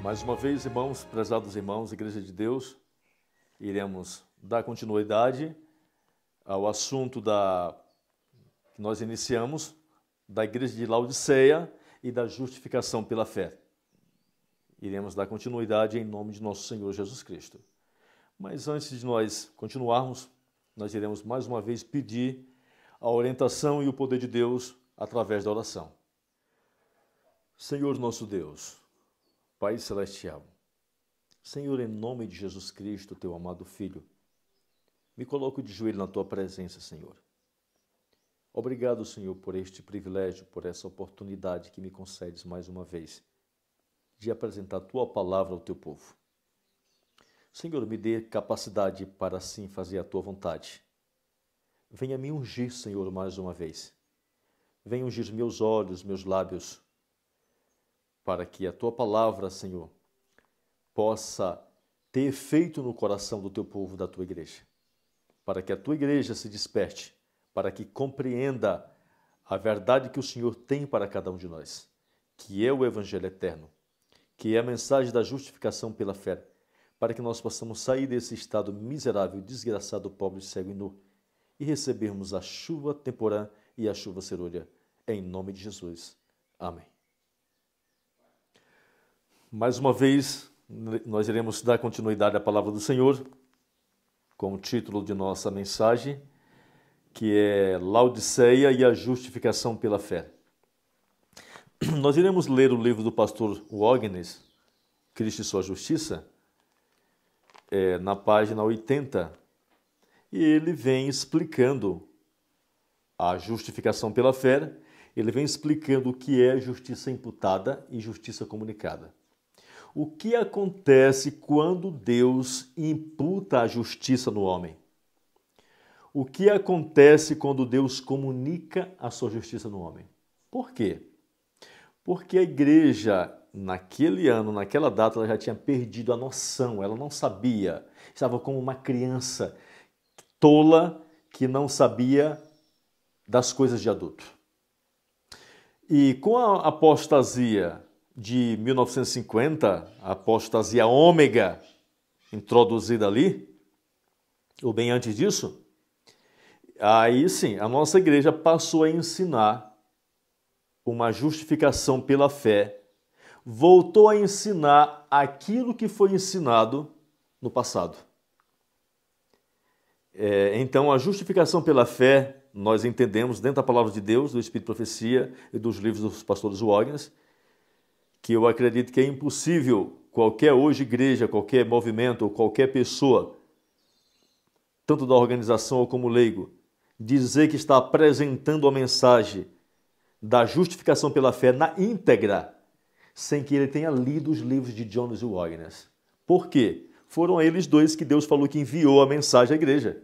Mais uma vez, irmãos, prezados irmãos, Igreja de Deus, iremos dar continuidade ao assunto que nós iniciamos da Igreja de Laodiceia e da justificação pela fé. Iremos dar continuidade em nome de nosso Senhor Jesus Cristo. Mas antes de nós continuarmos, nós iremos mais uma vez pedir a orientação e o poder de Deus através da oração. Senhor nosso Deus, Pai Celestial, Senhor, em nome de Jesus Cristo, Teu amado Filho, me coloco de joelho na Tua presença, Senhor. Obrigado, Senhor, por este privilégio, por essa oportunidade que me concedes mais uma vez de apresentar a Tua palavra ao Teu povo. Senhor, me dê capacidade para assim fazer a Tua vontade. Venha me ungir, Senhor, mais uma vez. Venha ungir meus olhos, meus lábios, para que a Tua palavra, Senhor, possa ter efeito no coração do Teu povo, da Tua igreja. Para que a Tua igreja se desperte, para que compreenda a verdade que o Senhor tem para cada um de nós, que é o Evangelho eterno, que é a mensagem da justificação pela fé, para que nós possamos sair desse estado miserável, desgraçado, pobre, cego e nu, e recebermos a chuva temporã e a chuva cerúlea, em nome de Jesus. Amém. Mais uma vez, nós iremos dar continuidade à palavra do Senhor, com o título de nossa mensagem, que é Laodiceia e a justificação pela fé. Nós iremos ler o livro do pastor Wagnes, Cristo e Sua Justiça, na página 80, e ele vem explicando a justificação pela fé, ele vem explicando o que é justiça imputada e justiça comunicada. O que acontece quando Deus imputa a justiça no homem? O que acontece quando Deus comunica a sua justiça no homem? Por quê? Porque a igreja, naquele ano, naquela data, ela já tinha perdido a noção, ela não sabia, estava como uma criança tola que não sabia das coisas de adulto. E com a apostasia de 1950, a apostasia ômega introduzida ali, ou bem antes disso, aí sim, a nossa igreja passou a ensinar uma justificação pela fé, voltou a ensinar aquilo que foi ensinado no passado. Então, a justificação pela fé, nós entendemos dentro da palavra de Deus, do Espírito de Profecia e dos livros dos pastores Wagner, que eu acredito que é impossível qualquer hoje igreja, qualquer movimento ou qualquer pessoa, tanto da organização ou como leigo, dizer que está apresentando a mensagem da justificação pela fé na íntegra, sem que ele tenha lido os livros de Jones e Wagner. Por quê? Foram eles dois que Deus falou que enviou a mensagem à igreja.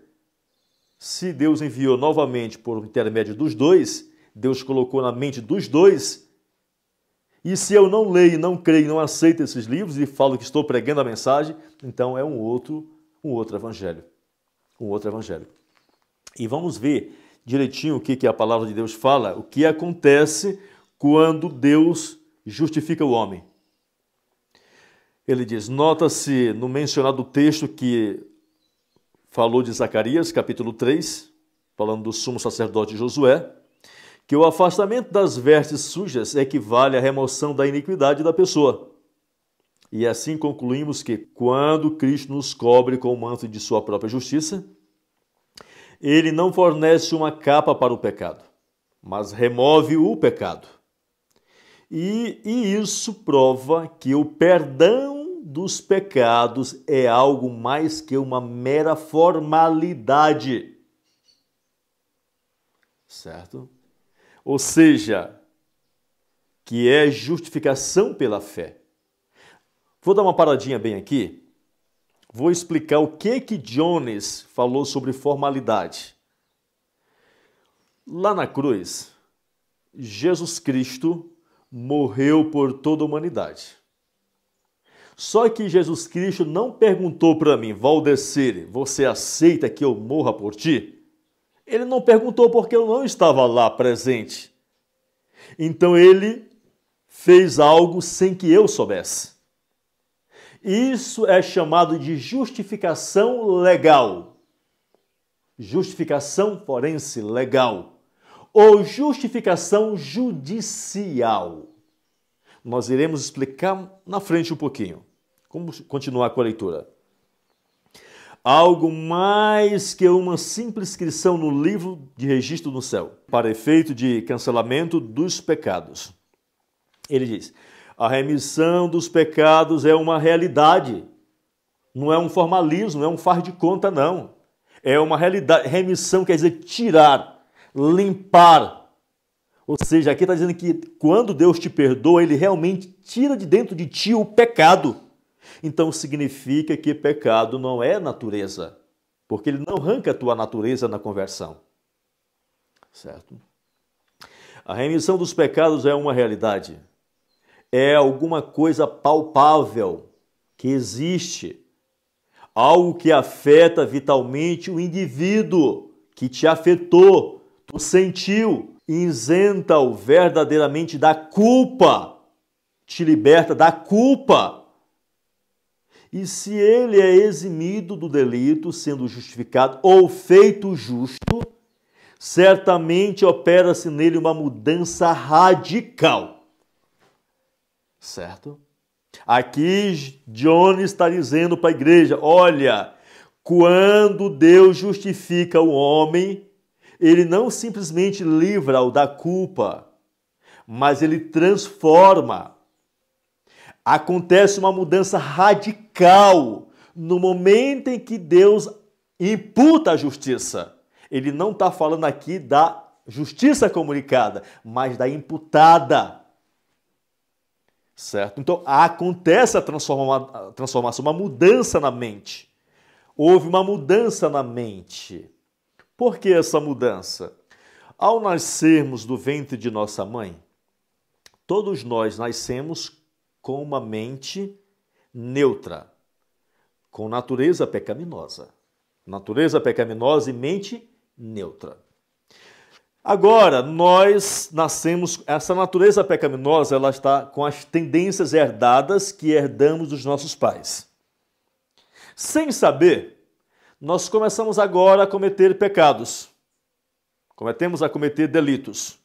Se Deus enviou novamente por intermédio dos dois, Deus colocou na mente dos dois. E se eu não leio, não creio, não aceito esses livros e falo que estou pregando a mensagem, então é um outro evangelho. Um outro evangelho. E vamos ver direitinho o que a palavra de Deus fala, o que acontece quando Deus justifica o homem. Ele diz, nota-se no mencionado texto que falou de Zacarias, capítulo 3, falando do sumo sacerdote Josué, que o afastamento das vestes sujas equivale à remoção da iniquidade da pessoa. E assim concluímos que, quando Cristo nos cobre com o manto de sua própria justiça, ele não fornece uma capa para o pecado, mas remove o pecado. E isso prova que o perdão dos pecados é algo mais que uma mera formalidade. Certo? Ou seja, que é justificação pela fé. Vou dar uma paradinha bem aqui. Vou explicar o que Jones falou sobre formalidade. Lá na cruz, Jesus Cristo morreu por toda a humanidade. Só que Jesus Cristo não perguntou para mim, Valdecir, você aceita que eu morra por ti? Ele não perguntou porque eu não estava lá presente. Então ele fez algo sem que eu soubesse. Isso é chamado de justificação legal. Justificação forense legal. Ou justificação judicial. Nós iremos explicar na frente um pouquinho. Vamos continuar com a leitura. Algo mais que uma simples inscrição no livro de registro no céu, para efeito de cancelamento dos pecados. Ele diz, a remissão dos pecados é uma realidade, não é um formalismo, não é um faz de conta, não. É uma realidade. Remissão quer dizer tirar, limpar. Ou seja, aqui está dizendo que quando Deus te perdoa, Ele realmente tira de dentro de ti o pecado. Então significa que pecado não é natureza, porque Ele não arranca a tua natureza na conversão. Certo? A remissão dos pecados é uma realidade. É alguma coisa palpável que existe. Algo que afeta vitalmente o indivíduo, que te afetou, tu sentiu, isenta-o verdadeiramente da culpa, te liberta da culpa. E se ele é eximido do delito, sendo justificado ou feito justo, certamente opera-se nele uma mudança radical. Certo? Aqui John está dizendo para a igreja, olha, quando Deus justifica o homem, Ele não simplesmente livra-o da culpa, mas Ele transforma. Acontece uma mudança radical no momento em que Deus imputa a justiça. Ele não está falando aqui da justiça comunicada, mas da imputada. Certo? Então, acontece a transformação, uma mudança na mente. Houve uma mudança na mente. Por que essa mudança? Ao nascermos do ventre de nossa mãe, todos nós nascemos com uma mente neutra, com natureza pecaminosa. Natureza pecaminosa e mente neutra. Agora, nós nascemos, essa natureza pecaminosa, ela está com as tendências herdadas que herdamos dos nossos pais. Sem saber, nós começamos agora a cometer pecados. Cometemos a cometer delitos.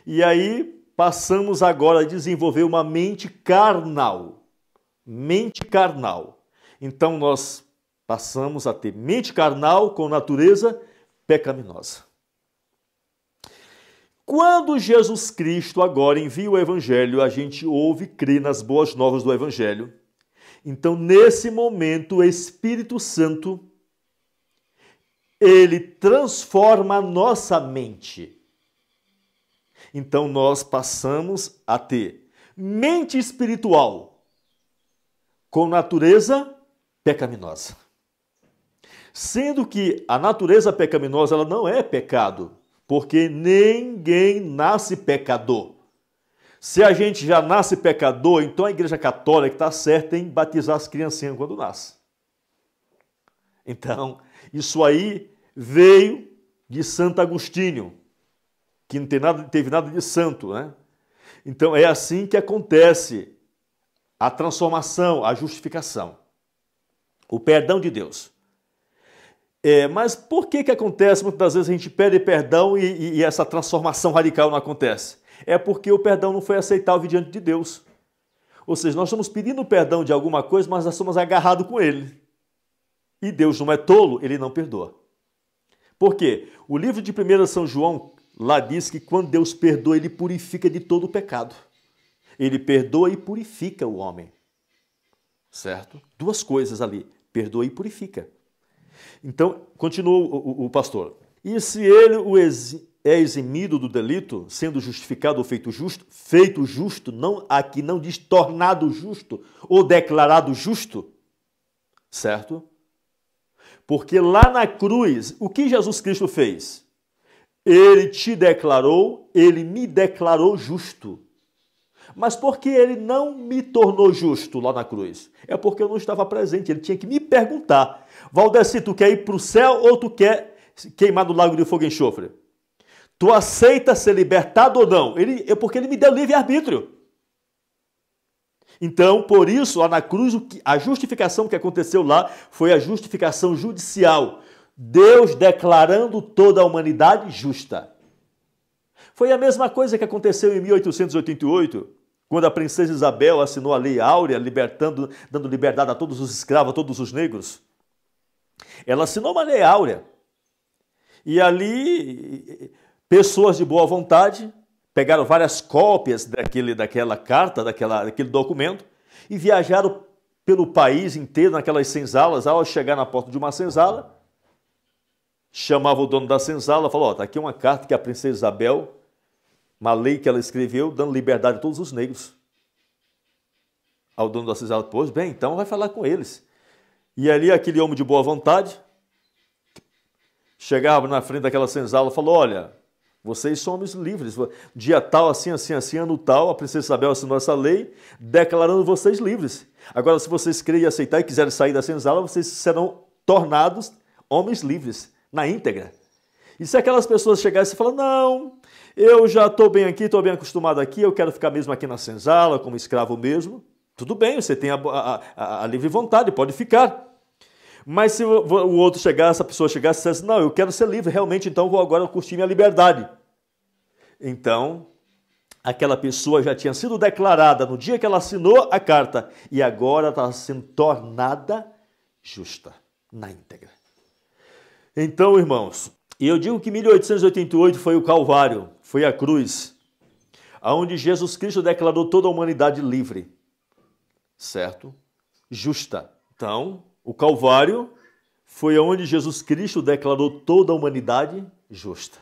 E aí, passamos agora a desenvolver uma mente carnal. Mente carnal. Então, nós passamos a ter mente carnal com natureza pecaminosa. Quando Jesus Cristo agora envia o Evangelho, a gente ouve e crê nas boas novas do Evangelho. Então, nesse momento, o Espírito Santo, ele transforma a nossa mente. Então, nós passamos a ter mente espiritual com natureza pecaminosa. Sendo que a natureza pecaminosa ela não é pecado, porque ninguém nasce pecador. Se a gente já nasce pecador, então a Igreja Católica está certa em batizar as criancinhas quando nasce. Então, isso aí veio de Santo Agostinho, que não teve nada de santo, né? Então, é assim que acontece a transformação, a justificação, o perdão de Deus. Mas por que acontece? Muitas das vezes a gente pede perdão e essa transformação radical não acontece. É porque o perdão não foi aceitável diante de Deus. Ou seja, nós estamos pedindo perdão de alguma coisa, mas nós somos agarrados com ele. E Deus não é tolo, ele não perdoa. Por quê? O livro de 1 São João lá diz que quando Deus perdoa, ele purifica de todo o pecado. Ele perdoa e purifica o homem. Certo? Duas coisas ali, perdoa e purifica. Então, continua o pastor. E se ele é eximido do delito, sendo justificado ou feito justo, não, aqui não diz tornado justo ou declarado justo, certo? Porque lá na cruz, o que Jesus Cristo fez? Ele te declarou, ele me declarou justo. Mas por que ele não me tornou justo lá na cruz? É porque eu não estava presente, ele tinha que me perguntar. Valdeci, tu quer ir para o céu ou tu quer queimar no lago de fogo e enxofre? Tu aceita ser libertado ou não? É porque ele me deu livre-arbítrio. Então, por isso, lá na cruz, a justificação que aconteceu lá foi a justificação judicial. Deus declarando toda a humanidade justa. Foi a mesma coisa que aconteceu em 1888, quando a princesa Isabel assinou a Lei Áurea, dando liberdade a todos os escravos, a todos os negros. Ela assinou uma Lei Áurea. E ali, pessoas de boa vontade pegaram várias cópias daquela carta, daquele documento, e viajaram pelo país inteiro naquelas senzalas. Ao chegar na porta de uma senzala, chamava o dono da senzala e falou: está aqui uma carta que a princesa Isabel, uma lei que ela escreveu, dando liberdade a todos os negros. Ao dono da senzala: pois bem, então vai falar com eles. E ali aquele homem de boa vontade chegava na frente daquela senzala e falou: olha, vocês são homens livres. Dia tal, assim, ano tal, a princesa Isabel assinou essa lei, declarando vocês livres. Agora, se vocês crerem e aceitar e quiserem sair da senzala, vocês serão tornados homens livres, na íntegra. E se aquelas pessoas chegassem e falassem: não, eu já estou bem aqui, estou bem acostumado aqui, eu quero ficar mesmo aqui na senzala, como escravo mesmo, tudo bem, você tem a livre vontade, pode ficar. Mas se o outro chegasse, a pessoa chegasse e dissesse: não, eu quero ser livre, realmente, então vou agora curtir minha liberdade. Então, aquela pessoa já tinha sido declarada no dia que ela assinou a carta e agora está sendo tornada justa, na íntegra. Então, irmãos, eu digo que 1888 foi o Calvário, foi a cruz, onde Jesus Cristo declarou toda a humanidade livre, certo? Justa. Então, o Calvário foi onde Jesus Cristo declarou toda a humanidade justa.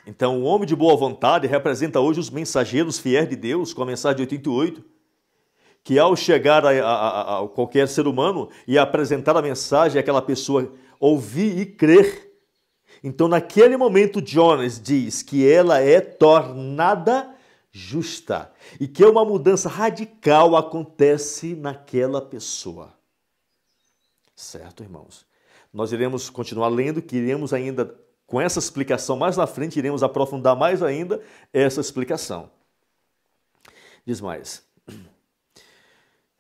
Então, o homem de boa vontade representa hoje os mensageiros fiéis de Deus, com a mensagem de 88, que ao chegar a qualquer ser humano e apresentar a mensagem, aquela pessoa ouvir e crer. Então, naquele momento, Jonas diz que ela é tornada justa e que uma mudança radical acontece naquela pessoa. Certo, irmãos? Nós iremos continuar lendo, que iremos ainda, com essa explicação mais na frente, iremos aprofundar mais ainda essa explicação. Diz mais: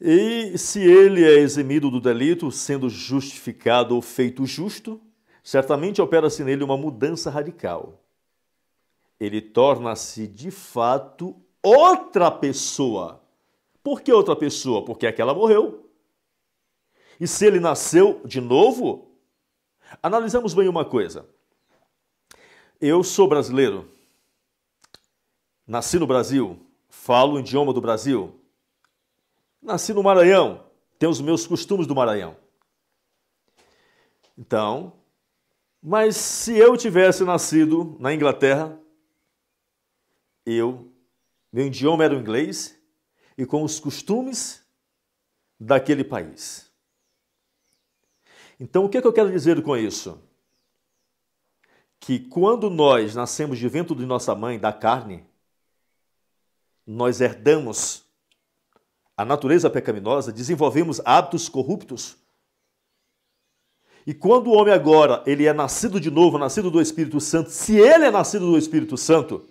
e se ele é eximido do delito, sendo justificado ou feito justo, certamente opera-se nele uma mudança radical. Ele torna-se, de fato, outra pessoa. Por que outra pessoa? Porque aquela morreu. E se ele nasceu de novo? Analisamos bem uma coisa. Eu sou brasileiro, nasci no Brasil, falo o idioma do Brasil, nasci no Maranhão, tenho os meus costumes do Maranhão. Então, mas se eu tivesse nascido na Inglaterra, meu idioma era o inglês e com os costumes daquele país. Então, o que eu quero dizer com isso? Que quando nós nascemos de ventre de nossa mãe, da carne, nós herdamos a natureza pecaminosa, desenvolvemos hábitos corruptos. E quando o homem agora, ele é nascido de novo, nascido do Espírito Santo, se ele é nascido do Espírito Santo,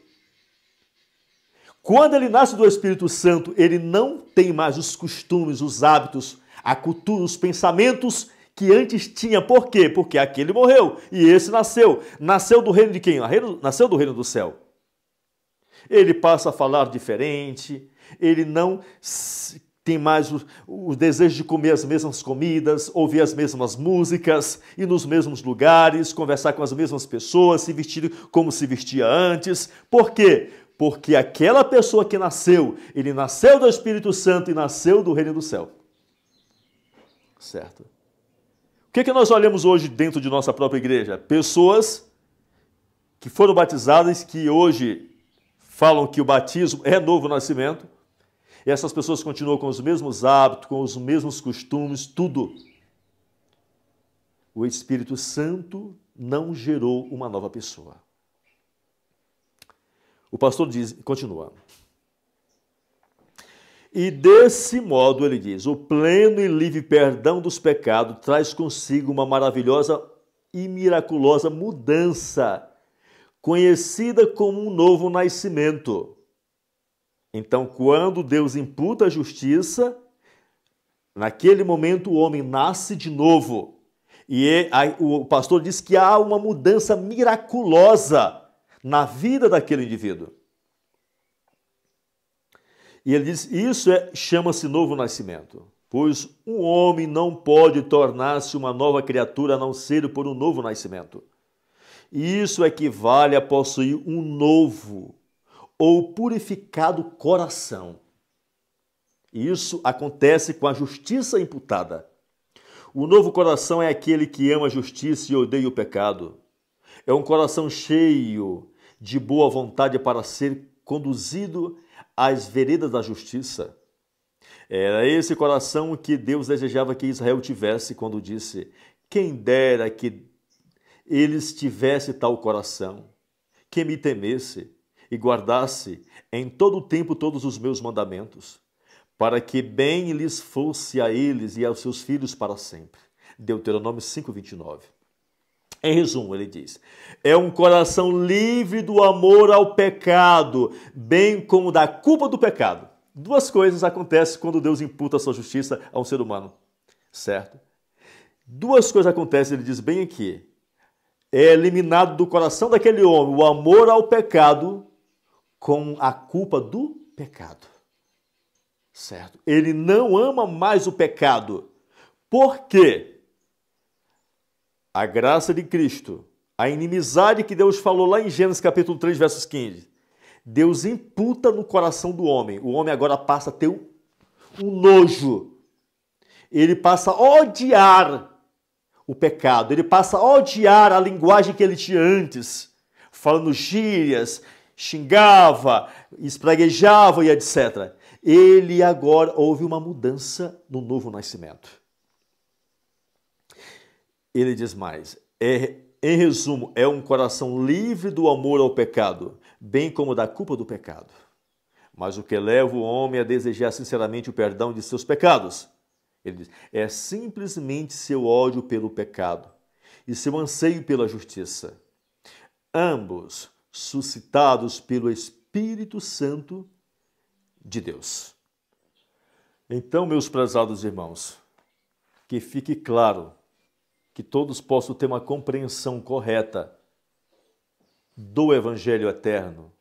quando ele nasce do Espírito Santo, ele não tem mais os costumes, os hábitos, a cultura, os pensamentos que antes tinha. Por quê? Porque aquele morreu e esse nasceu. Nasceu do reino de quem? Nasceu do reino do céu. Ele passa a falar diferente, ele não tem mais o desejo de comer as mesmas comidas, ouvir as mesmas músicas, ir nos mesmos lugares, conversar com as mesmas pessoas, se vestir como se vestia antes. Por quê? Porque aquela pessoa que nasceu, ele nasceu do Espírito Santo e nasceu do reino do céu. Certo? O que nós olhamos hoje dentro de nossa própria igreja? Pessoas que foram batizadas, que hoje falam que o batismo é novo nascimento, e essas pessoas continuam com os mesmos hábitos, com os mesmos costumes, tudo. O Espírito Santo não gerou uma nova pessoa. O pastor continua. E desse modo, ele diz, o pleno e livre perdão dos pecados traz consigo uma maravilhosa e miraculosa mudança, conhecida como um novo nascimento. Então, quando Deus imputa a justiça, naquele momento o homem nasce de novo. E o pastor diz que há uma mudança miraculosa na vida daquele indivíduo. E ele diz, isso chama-se novo nascimento. Pois um homem não pode tornar-se uma nova criatura a não ser por um novo nascimento. Isso equivale a possuir um novo ou purificado coração. Isso acontece com a justiça imputada. O novo coração é aquele que ama a justiça e odeia o pecado. É um coração cheio de boa vontade para ser conduzido às veredas da justiça. Era esse coração que Deus desejava que Israel tivesse quando disse: quem dera que eles tivessem tal coração, que me temesse e guardasse em todo o tempo todos os meus mandamentos, para que bem lhes fosse a eles e aos seus filhos para sempre. Deuteronômio 5:29. Em resumo, ele diz, é um coração livre do amor ao pecado, bem como da culpa do pecado. Duas coisas acontecem quando Deus imputa a sua justiça a um ser humano, certo? Duas coisas acontecem, ele diz bem aqui. É eliminado do coração daquele homem o amor ao pecado com a culpa do pecado, certo? Ele não ama mais o pecado. Por quê? A graça de Cristo, a inimizade que Deus falou lá em Gênesis capítulo 3, versos 15. Deus imputa no coração do homem. O homem agora passa a ter um nojo. Ele passa a odiar o pecado. Ele passa a odiar a linguagem que ele tinha antes. Falando gírias, xingava, espraguejava e etc. Ele agora houve uma mudança no novo nascimento. Ele diz mais, em resumo, é um coração livre do amor ao pecado, bem como da culpa do pecado. Mas o que leva o homem a desejar sinceramente o perdão de seus pecados, ele diz, é simplesmente seu ódio pelo pecado e seu anseio pela justiça. Ambos suscitados pelo Espírito Santo de Deus. Então, meus prezados irmãos, que fique claro, que todos possam ter uma compreensão correta do Evangelho eterno,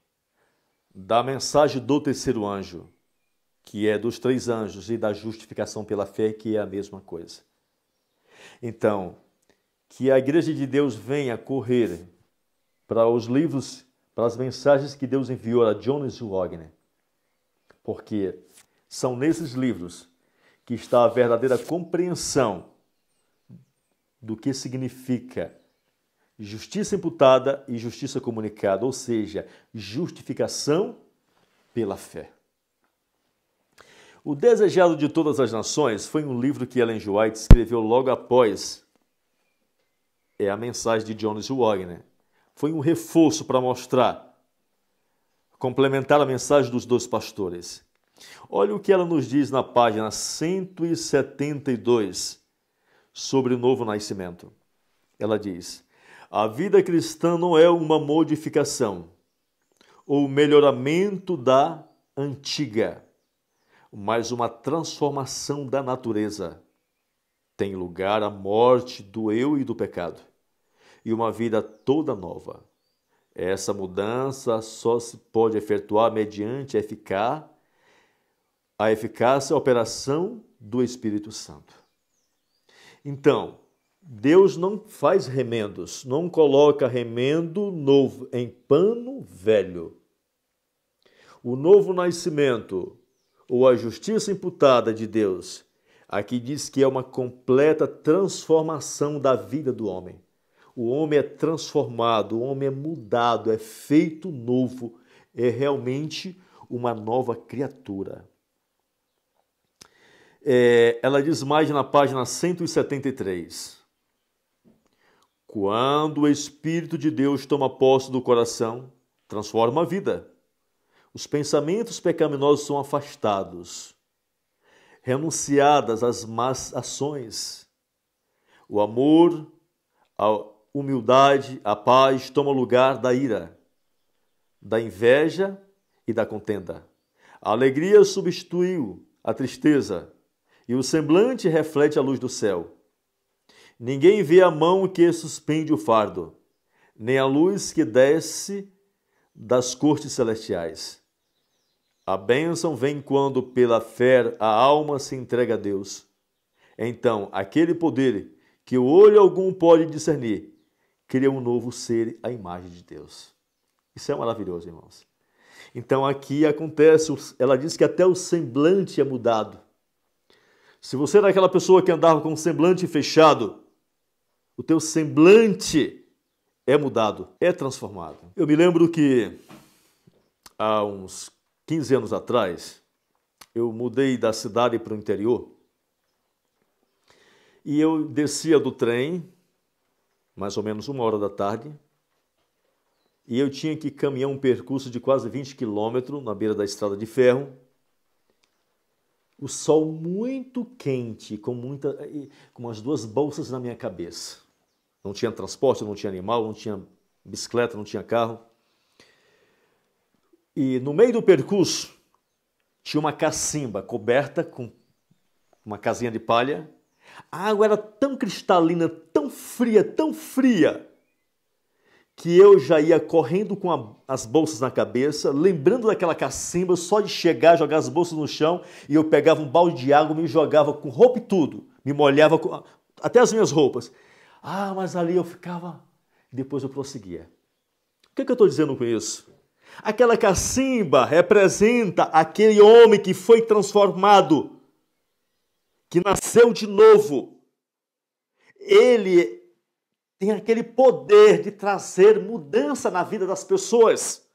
da mensagem do terceiro anjo, que é dos três anjos, e da justificação pela fé, que é a mesma coisa. Então, que a Igreja de Deus venha correr para os livros, para as mensagens que Deus enviou a Jones Wagner, porque são nesses livros que está a verdadeira compreensão do que significa justiça imputada e justiça comunicada, ou seja, justificação pela fé. O Desejado de Todas as Nações foi um livro que Ellen G. White escreveu logo após a mensagem de Jones Wagner. Foi um reforço para mostrar, complementar a mensagem dos dois pastores. Olha o que ela nos diz na página 172 sobre o novo nascimento. Ela diz, a vida cristã não é uma modificação ou melhoramento da antiga, mas uma transformação da natureza. Tem lugar a morte do eu e do pecado, e uma vida toda nova. Essa mudança só se pode efetuar mediante a eficácia, a operação do Espírito Santo. Então, Deus não faz remendos, não coloca remendo novo em pano velho. O novo nascimento, ou a justiça imputada de Deus, aqui diz que é uma completa transformação da vida do homem. O homem é transformado, o homem é mudado, é feito novo, é realmente uma nova criatura. Ela diz mais na página 173. Quando o Espírito de Deus toma posse do coração, transforma a vida. Os pensamentos pecaminosos são afastados, renunciadas as más ações. O amor, a humildade, a paz tomam lugar da ira, da inveja e da contenda. A alegria substituiu a tristeza e o semblante reflete a luz do céu. Ninguém vê a mão que suspende o fardo, nem a luz que desce das cortes celestiais. A bênção vem quando, pela fé, a alma se entrega a Deus. Então, aquele poder que o olho algum pode discernir, cria um novo ser à imagem de Deus. Isso é maravilhoso, irmãos. Então, aqui acontece, ela diz que até o semblante é mudado. Se você era aquela pessoa que andava com o semblante fechado, o teu semblante é mudado, é transformado. Eu me lembro que há uns 15 anos atrás, eu mudei da cidade para o interior e eu descia do trem, mais ou menos 1h da tarde, e eu tinha que caminhar um percurso de quase 20 quilômetros na beira da estrada de ferro. O sol muito quente, com umas 2 bolsas na minha cabeça. Não tinha transporte, não tinha animal, não tinha bicicleta, não tinha carro. E no meio do percurso tinha uma cacimba coberta com uma casinha de palha. A água era tão cristalina, tão fria, que eu já ia correndo com as bolsas na cabeça, lembrando daquela cacimba, só de chegar, jogar as bolsas no chão, e eu pegava um balde de água, me jogava com roupa e tudo, me molhava até as minhas roupas. Mas ali eu ficava, depois eu prosseguia. O que eu estou dizendo com isso? Aquela cacimba representa aquele homem que foi transformado, que nasceu de novo. Ele tem aquele poder de trazer mudança na vida das pessoas.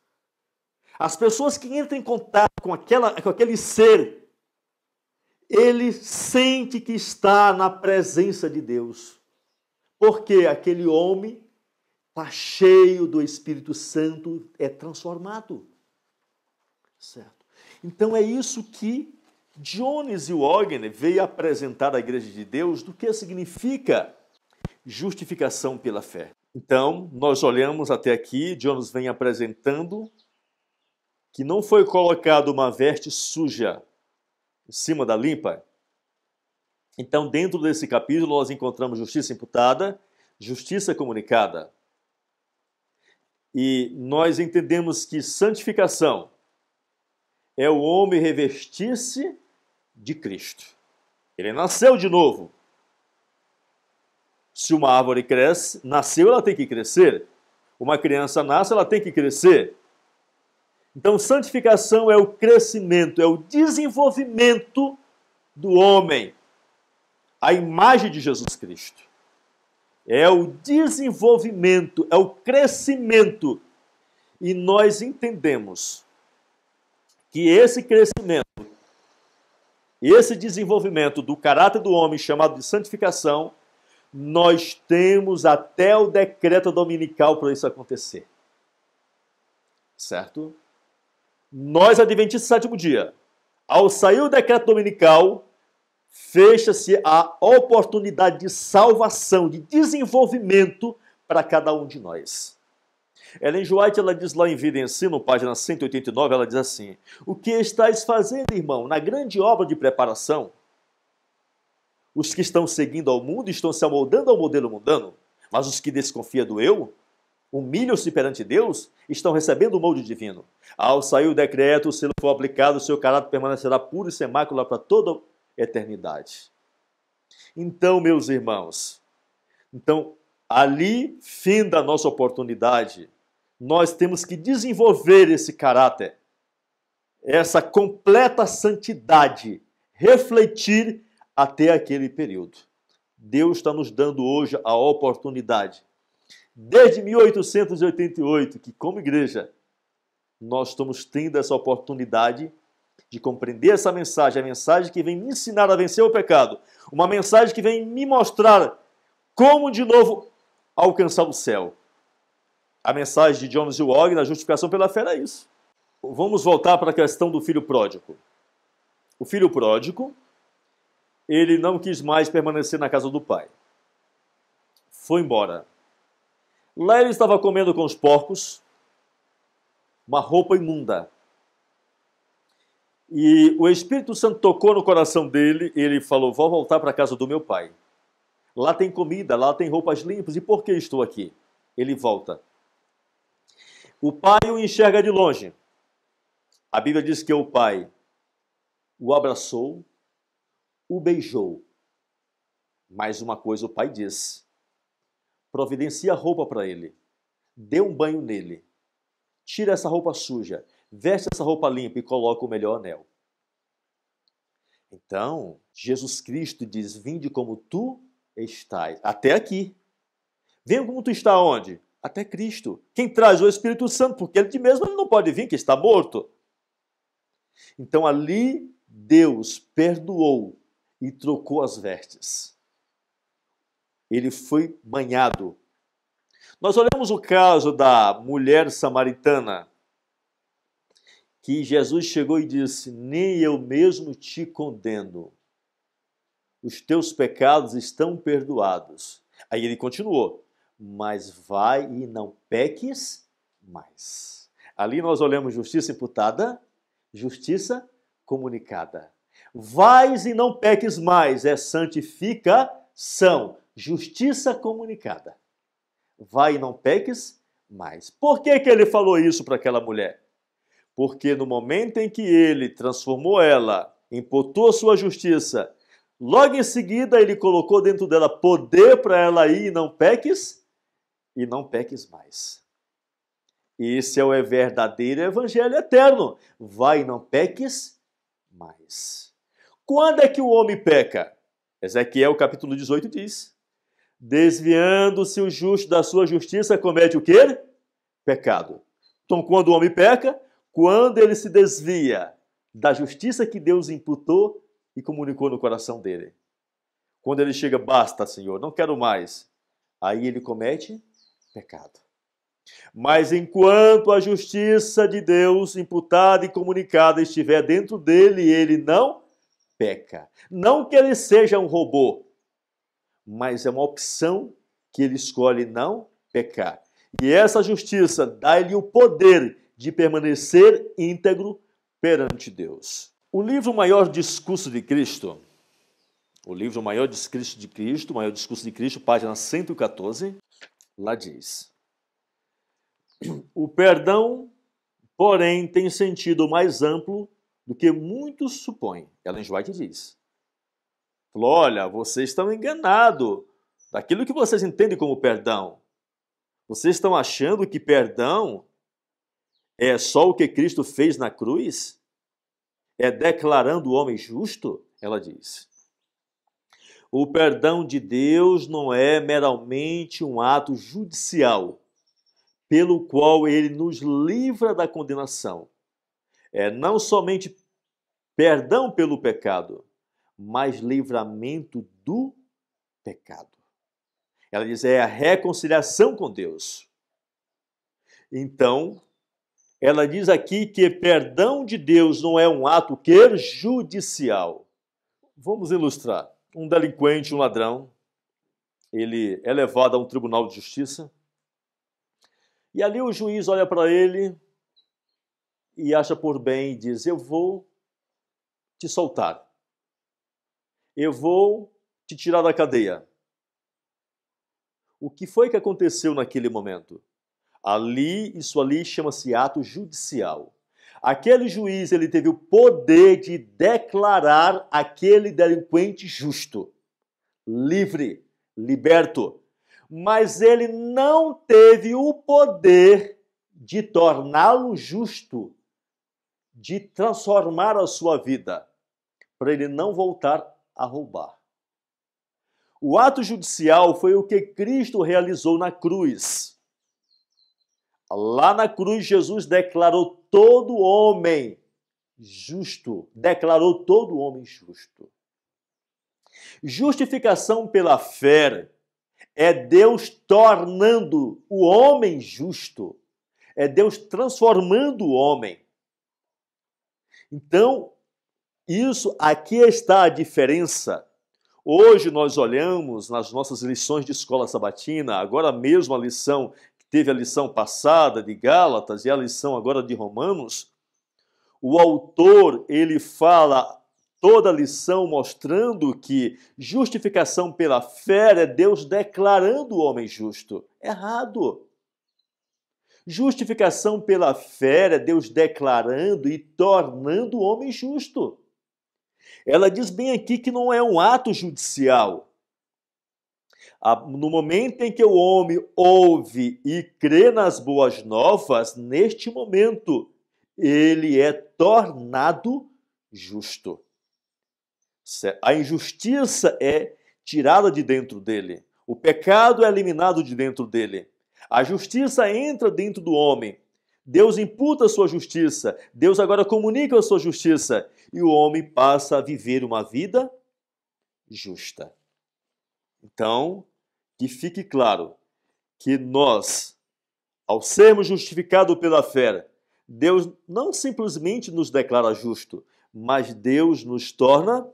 As pessoas que entram em contato com aquele ser, ele sente que está na presença de Deus. Porque aquele homem está cheio do Espírito Santo, é transformado. Certo? Então é isso que Jones Wagner veio apresentar à Igreja de Deus do que significa justificação pela fé. Então, nós olhamos até aqui, Jones vem apresentando que não foi colocado uma veste suja em cima da limpa. Então, dentro desse capítulo, nós encontramos justiça imputada, justiça comunicada. E nós entendemos que santificação é o homem revestir-se de Cristo. Ele nasceu de novo. Se uma árvore cresce, nasceu, ela tem que crescer. Uma criança nasce, ela tem que crescer. Então, santificação é o crescimento, é o desenvolvimento do homem, a imagem de Jesus Cristo. É o desenvolvimento, é o crescimento. E nós entendemos que esse crescimento, esse desenvolvimento do caráter do homem, chamado de santificação, nós temos até o decreto dominical para isso acontecer. Certo? Nós, adventistas do sétimo dia, ao sair o decreto dominical, fecha-se a oportunidade de salvação, de desenvolvimento para cada um de nós. Ellen White, ela diz lá em Vida e Ensino, página 189, ela diz assim: o que estáis fazendo, irmão, na grande obra de preparação? Os que estão seguindo ao mundo estão se amoldando ao modelo mundano, mas os que desconfiam do eu, humilham-se perante Deus, estão recebendo o molde divino. Ao sair o decreto, se ele for aplicado, o seu caráter permanecerá puro e sem mácula para toda a eternidade. Então, meus irmãos, ali, fim da nossa oportunidade, nós temos que desenvolver esse caráter, essa completa santidade, refletir até aquele período. Deus está nos dando hoje a oportunidade. Desde 1888, que como igreja, nós estamos tendo essa oportunidade de compreender essa mensagem, a mensagem que vem me ensinar a vencer o pecado, uma mensagem que vem me mostrar como de novo alcançar o céu. A mensagem de Jones Wagner, na justificação pela fé, é isso. Vamos voltar para a questão do filho pródigo. O filho pródigo, ele não quis mais permanecer na casa do pai. Foi embora. Lá ele estava comendo com os porcos, uma roupa imunda. E o Espírito Santo tocou no coração dele e ele falou: vou voltar para a casa do meu pai. Lá tem comida, lá tem roupas limpas. E por que estou aqui? Ele volta. O pai o enxerga de longe. A Bíblia diz que o pai o abraçou, o beijou. Mais uma coisa o pai diz: providencia roupa para ele, dê um banho nele, tira essa roupa suja, veste essa roupa limpa e coloca o melhor anel. Então, Jesus Cristo diz: vinde como tu estás. Até aqui. Venha como tu está onde? Até Cristo. Quem traz o Espírito Santo, porque ele de mesmo ele não pode vir, que está morto. Então ali Deus perdoou e trocou as vestes. Ele foi banhado. Nós olhamos o caso da mulher samaritana, que Jesus chegou e disse: nem eu mesmo te condeno. Os teus pecados estão perdoados. Aí ele continuou: mas vai e não peques mais. Ali nós olhamos justiça imputada, justiça comunicada. Vais e não peques mais, é santificação, justiça comunicada. Vai e não peques mais. Por que ele falou isso para aquela mulher? Porque no momento em que ele transformou ela, imputou a sua justiça, logo em seguida ele colocou dentro dela poder para ela ir e não peques mais. Esse é o verdadeiro evangelho eterno. Vai e não peques mais. Quando é que o homem peca? Ezequiel capítulo 18 diz: desviando-se o justo da sua justiça, comete o quê? Pecado. Então, quando o homem peca, quando ele se desvia da justiça que Deus imputou e comunicou no coração dele. Quando ele chega: basta, Senhor, não quero mais. Aí ele comete pecado. Mas enquanto a justiça de Deus imputada e comunicada estiver dentro dele, ele não peca. Não que ele seja um robô, mas é uma opção que ele escolhe não pecar. E essa justiça dá-lhe o poder de permanecer íntegro perante Deus. O livro Maior Discurso de Cristo, Maior Discurso de Cristo, página 114, lá diz: o perdão, porém, tem sentido mais amplo do que muitos supõem. Ellen White diz: falou, olha, vocês estão enganados daquilo que vocês entendem como perdão. Vocês estão achando que perdão é só o que Cristo fez na cruz? É declarando o homem justo? Ela diz: o perdão de Deus não é meramente um ato judicial pelo qual ele nos livra da condenação. É não somente perdão pelo pecado, mas livramento do pecado. Ela diz: é a reconciliação com Deus. Então, ela diz aqui que perdão de Deus não é um ato judicial. Vamos ilustrar. Um delinquente, um ladrão, ele é levado a um tribunal de justiça, e ali o juiz olha para ele e acha por bem e diz: eu vou te soltar. Eu vou te tirar da cadeia. O que foi que aconteceu naquele momento? Isso ali chama-se ato judicial. Aquele juiz, ele teve o poder de declarar aquele delinquente justo, livre, liberto. Mas ele não teve o poder de torná-lo justo, de transformar a sua vida, para ele não voltar a roubar. O ato judicial foi o que Cristo realizou na cruz. Lá na cruz, Jesus declarou todo homem justo. Declarou todo homem justo. Justificação pela fé é Deus tornando o homem justo. É Deus transformando o homem. Então, aqui está a diferença. Hoje nós olhamos nas nossas lições de escola sabatina, agora mesmo a lição, teve a lição passada de Gálatas e a lição agora de Romanos, o autor, ele fala toda a lição mostrando que justificação pela fé é Deus declarando o homem justo. Errado. Justificação pela fé é Deus declarando e tornando o homem justo. Ela diz bem aqui que não é um ato judicial. No momento em que o homem ouve e crê nas boas novas, neste momento, ele é tornado justo. A injustiça é tirada de dentro dele. O pecado é eliminado de dentro dele. A justiça entra dentro do homem. Deus imputa a sua justiça. Deus agora comunica a sua justiça. E o homem passa a viver uma vida justa. Então, que fique claro que nós, ao sermos justificados pela fé, Deus não simplesmente nos declara justo, mas Deus nos torna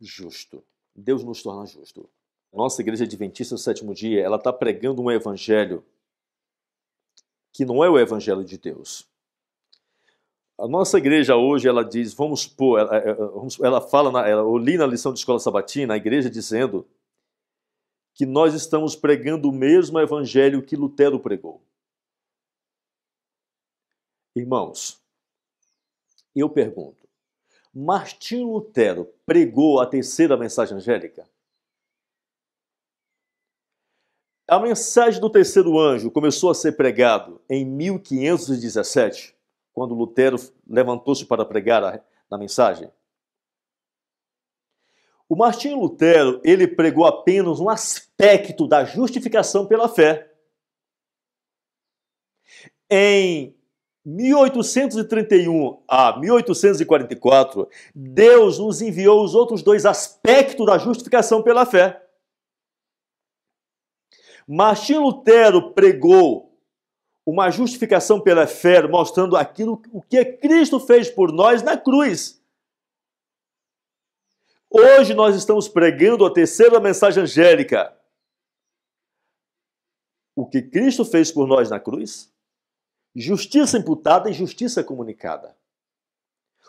justo. Deus nos torna justo. A nossa igreja adventista do sétimo dia, ela está pregando um evangelho que não é o evangelho de Deus. A nossa igreja hoje, ela diz, vamos supor, ela fala, eu li na lição de escola sabatina, a igreja dizendo que nós estamos pregando o mesmo evangelho que Lutero pregou. Irmãos, eu pergunto, Martinho Lutero pregou a terceira mensagem angélica? A mensagem do terceiro anjo começou a ser pregado em 1517, quando Lutero levantou-se para pregar a mensagem. O Martinho Lutero, ele pregou apenas um aspecto da justificação pela fé. Em 1831 a 1844, Deus nos enviou os outros dois aspectos da justificação pela fé. Martinho Lutero pregou uma justificação pela fé, mostrando aquilo o que Cristo fez por nós na cruz. Hoje nós estamos pregando a terceira mensagem angélica. O que Cristo fez por nós na cruz? Justiça imputada e justiça comunicada.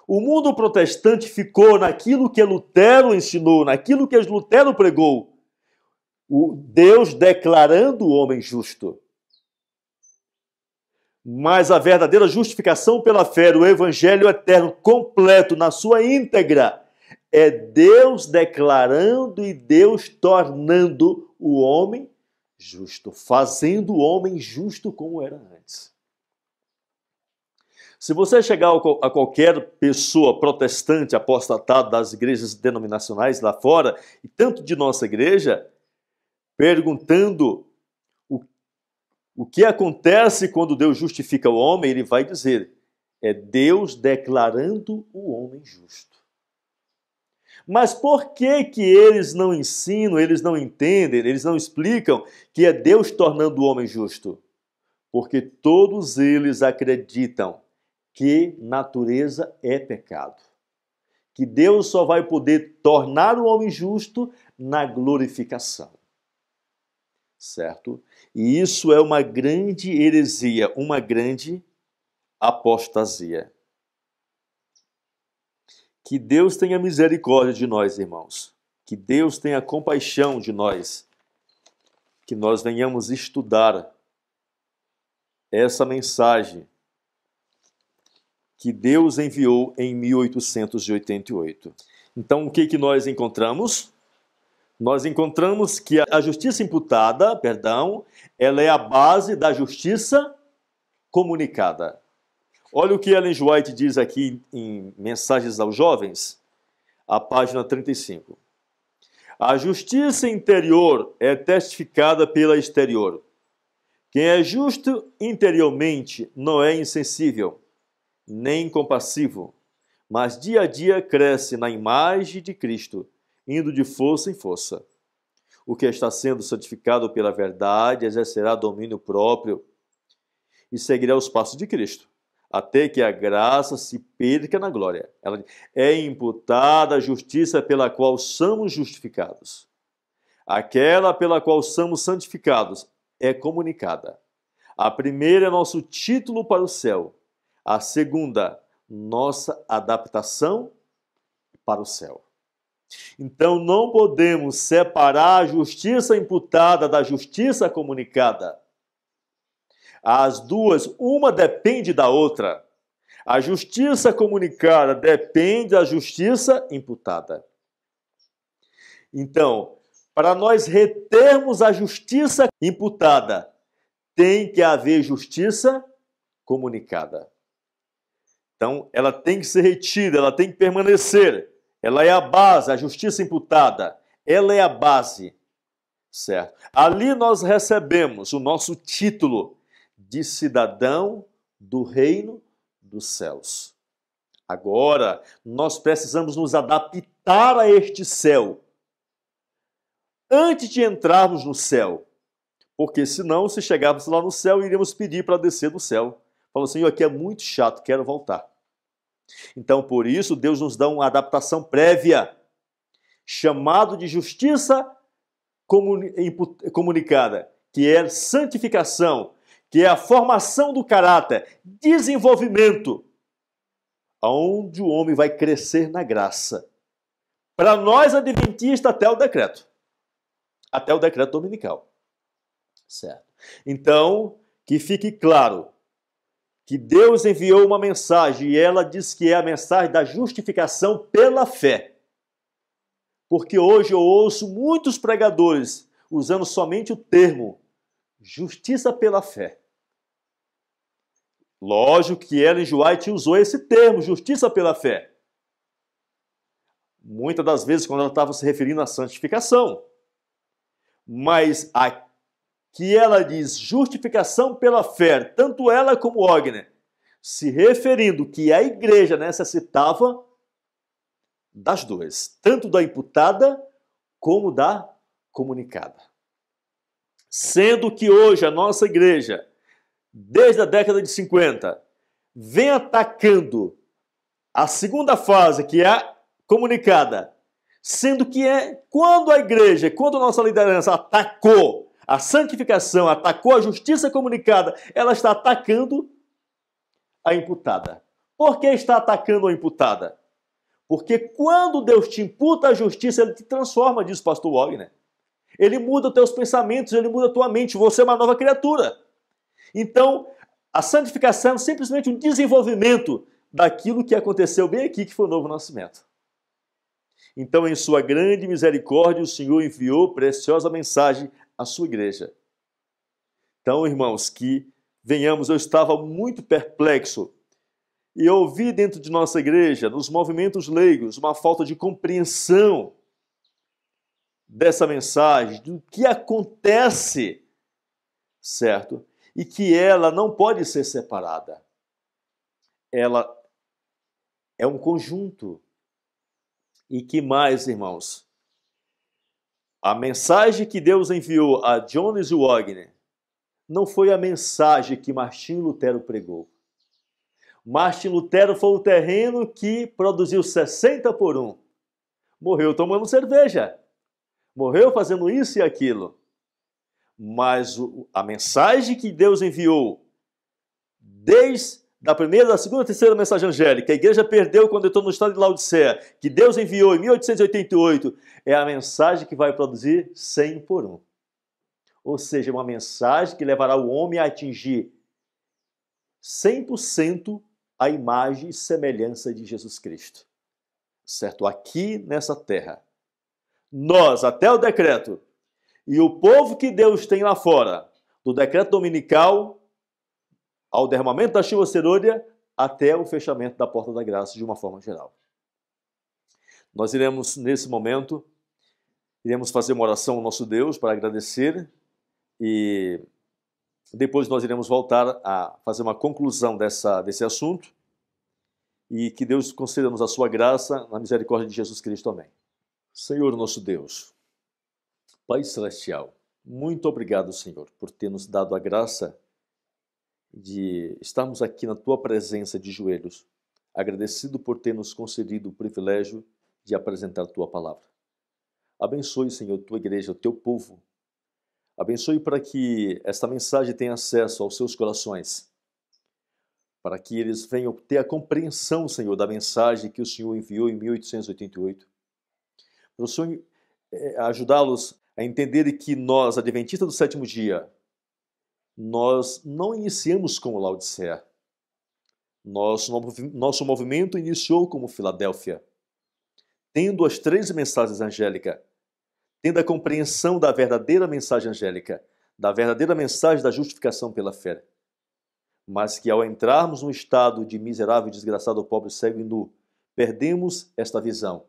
O mundo protestante ficou naquilo que Lutero ensinou, naquilo que Lutero pregou. O Deus declarando o homem justo. Mas a verdadeira justificação pela fé, o evangelho eterno completo na sua íntegra, é Deus declarando e Deus tornando o homem justo, fazendo o homem justo como era antes. Se você chegar a qualquer pessoa protestante apostatada das igrejas denominacionais lá fora, e tanto de nossa igreja, perguntando o que acontece quando Deus justifica o homem, ele vai dizer, é Deus declarando o homem justo. Mas por que eles não ensinam, eles não entendem, eles não explicam que é Deus tornando o homem justo? Porque todos eles acreditam que natureza é pecado. Que Deus só vai poder tornar o homem justo na glorificação. Certo? E isso é uma grande heresia, uma grande apostasia. Que Deus tenha misericórdia de nós, irmãos. Que Deus tenha compaixão de nós. Que nós venhamos estudar essa mensagem que Deus enviou em 1888. Então, o que nós encontramos? Nós encontramos que a justiça imputada, ela é a base da justiça comunicada. Olha o que Ellen White diz aqui em Mensagens aos Jovens, a página 35. A justiça interior é testificada pela exterior. Quem é justo interiormente não é insensível, nem compassivo, mas dia a dia cresce na imagem de Cristo, indo de força em força. O que está sendo santificado pela verdade exercerá domínio próprio e seguirá os passos de Cristo, até que a graça se perca na glória. Ela é imputada a justiça pela qual somos justificados. Aquela pela qual somos santificados é comunicada. A primeira é nosso título para o céu. A segunda, nossa adaptação para o céu. Então não podemos separar a justiça imputada da justiça comunicada. As duas, uma depende da outra. A justiça comunicada depende da justiça imputada. Então, para nós retermos a justiça imputada, tem que haver justiça comunicada. Então, ela tem que ser retida, ela tem que permanecer. Ela é a base, a justiça imputada. Ela é a base, certo? Ali nós recebemos o nosso título de cidadão do reino dos céus. Agora, nós precisamos nos adaptar a este céu antes de entrarmos no céu. Porque senão, se chegarmos lá no céu, iríamos pedir para descer do céu. Falou, Senhor, aqui é muito chato, quero voltar. Então, por isso, Deus nos dá uma adaptação prévia, chamado de justiça comunicada, que é santificação, que é a formação do caráter, desenvolvimento, onde o homem vai crescer na graça. Para nós, adventistas, até o decreto dominical. Certo? Então, que fique claro que Deus enviou uma mensagem e ela diz que é a mensagem da justificação pela fé. Porque hoje eu ouço muitos pregadores usando somente o termo justiça pela fé. Lógico que Ellen G. White usou esse termo, justiça pela fé. Muitas das vezes quando ela estava se referindo à santificação. Mas aqui ela diz justificação pela fé, tanto ela como Wagner, se referindo que a igreja necessitava das duas, tanto da imputada como da comunicada. Sendo que hoje a nossa igreja, desde a década de 50, vem atacando a segunda fase, que é a comunicada, sendo que quando a igreja, quando a nossa liderança atacou a santificação, atacou a justiça comunicada, ela está atacando a imputada. Por que está atacando a imputada? Porque quando Deus te imputa a justiça, Ele te transforma, diz o pastor Wagner. Ele muda os teus pensamentos, Ele muda a tua mente, você é uma nova criatura. Então, a santificação é simplesmente um desenvolvimento daquilo que aconteceu bem aqui, que foi o novo nascimento. Então, em sua grande misericórdia, o Senhor enviou preciosa mensagem à sua igreja. Então, irmãos, que venhamos, eu estava muito perplexo e eu ouvi dentro de nossa igreja, nos movimentos leigos, uma falta de compreensão dessa mensagem, do que acontece, certo? E que ela não pode ser separada. Ela é um conjunto. E que mais, irmãos? A mensagem que Deus enviou a Jones Wagner não foi a mensagem que Martinho Lutero pregou. Martinho Lutero foi o terreno que produziu 60 por 1. Morreu tomando cerveja. Morreu fazendo isso e aquilo. Mas a mensagem que Deus enviou desde da primeira, da segunda, terceira mensagem angélica, a igreja perdeu quando entrou no estado de Laodiceia, que Deus enviou em 1888, é a mensagem que vai produzir 100 por 1. Ou seja, uma mensagem que levará o homem a atingir 100% a imagem e semelhança de Jesus Cristo. Certo? Aqui nessa terra. Nós, até o decreto, e o povo que Deus tem lá fora, do decreto dominical ao derramamento da chuva serôdia, até o fechamento da porta da graça de uma forma geral. Nós iremos, nesse momento, fazer uma oração ao nosso Deus para agradecer e depois nós iremos voltar a fazer uma conclusão desse assunto e que Deus conceda-nos a sua graça na misericórdia de Jesus Cristo. Amém. Senhor nosso Deus, Pai Celestial, muito obrigado, Senhor, por ter nos dado a graça de estarmos aqui na Tua presença de joelhos, agradecido por ter nos concedido o privilégio de apresentar a Tua palavra. Abençoe, Senhor, Tua igreja, o Teu povo. Abençoe para que esta mensagem tenha acesso aos seus corações, para que eles venham ter a compreensão, Senhor, da mensagem que o Senhor enviou em 1888. Para o Senhor ajudá-los a entenderem que nós, adventistas do sétimo dia, nós não iniciamos como Laodiceia. Nosso movimento iniciou como Filadélfia, tendo as 3 mensagens angélicas, tendo a compreensão da verdadeira mensagem angélica, da verdadeira mensagem da justificação pela fé. Mas que ao entrarmos num estado de miserável, desgraçado, pobre, cego e nu, perdemos esta visão.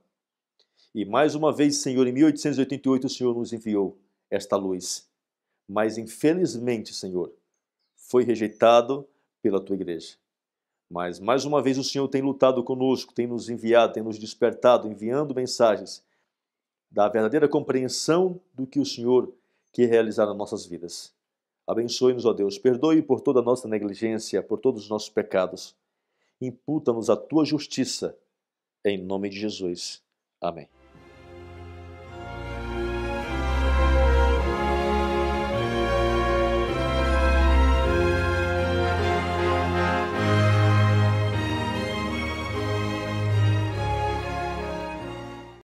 E mais uma vez, Senhor, em 1888 o Senhor nos enviou esta luz. Mas infelizmente, Senhor, foi rejeitado pela tua igreja. Mas mais uma vez o Senhor tem lutado conosco, tem nos enviado, tem nos despertado, enviando mensagens da verdadeira compreensão do que o Senhor quer realizar nas nossas vidas. Abençoe-nos, ó Deus, perdoe por toda a nossa negligência, por todos os nossos pecados. Imputa-nos a tua justiça, em nome de Jesus. Amém.